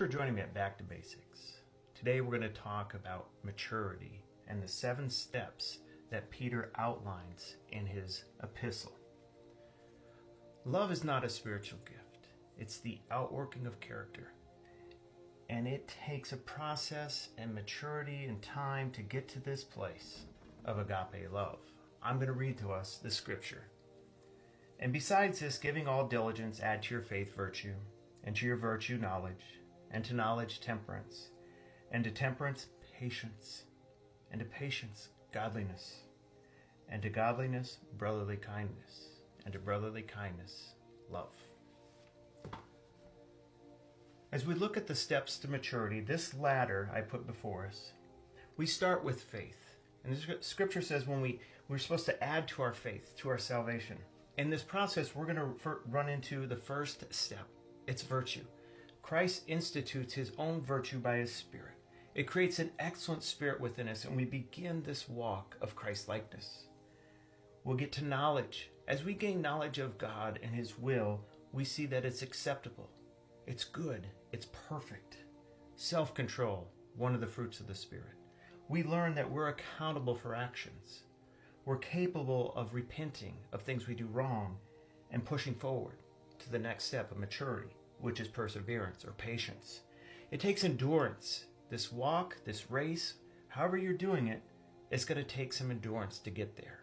For joining me at Back to Basics. Today we're going to talk about maturity and the 7 steps that Peter outlines in his epistle. Love is not a spiritual gift. It's the outworking of character. And it takes a process and maturity and time to get to this place of agape love. I'm going to read to us the scripture. And besides this, giving all diligence, add to your faith virtue, and to your virtue knowledge, and to knowledge temperance, and to temperance patience, and to patience godliness, and to godliness brotherly kindness, and to brotherly kindness love. As we look at the steps to maturity, this ladder I put before us, we start with faith. And the scripture says we're supposed to add to our faith, to our salvation. In this process, we're going to run into the first step. It's virtue. Christ institutes his own virtue by his Spirit. It creates an excellent spirit within us, and we begin this walk of Christ-likeness. We'll get to knowledge. As we gain knowledge of God and his will, we see that it's acceptable. It's good. It's perfect. Self-control, one of the fruits of the Spirit. We learn that we're accountable for actions. We're capable of repenting of things we do wrong and pushing forward to the next step of maturity, which is perseverance or patience. It takes endurance. This walk, this race, however you're doing it, it's going to take some endurance to get there.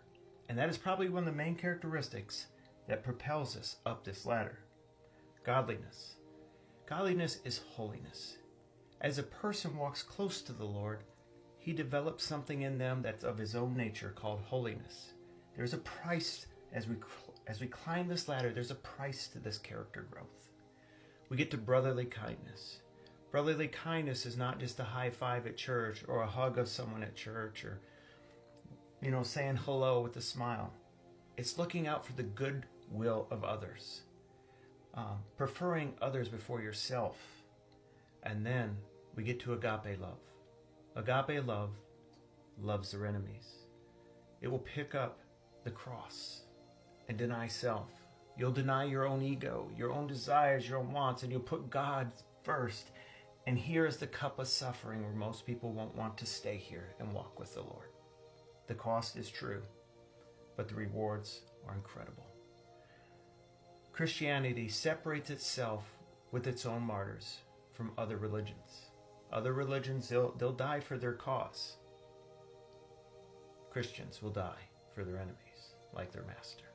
And that is probably one of the main characteristics that propels us up this ladder. Godliness. Godliness is holiness. As a person walks close to the Lord, he develops something in them that's of his own nature called holiness. There's a price as we climb this ladder. There's a price to this character growth. We get to brotherly kindness. Brotherly kindness is not just a high five at church or a hug of someone at church or, saying hello with a smile. It's looking out for the good will of others, preferring others before yourself. And then we get to agape love. Agape love loves their enemies. It will pick up the cross and deny self. You'll deny your own ego, your own desires, your own wants, and you'll put God first. And here is the cup of suffering where most people won't want to stay here and walk with the Lord. The cost is true, but the rewards are incredible. Christianity separates itself with its own martyrs from other religions. Other religions, they'll die for their cause. Christians will die for their enemies, like their master.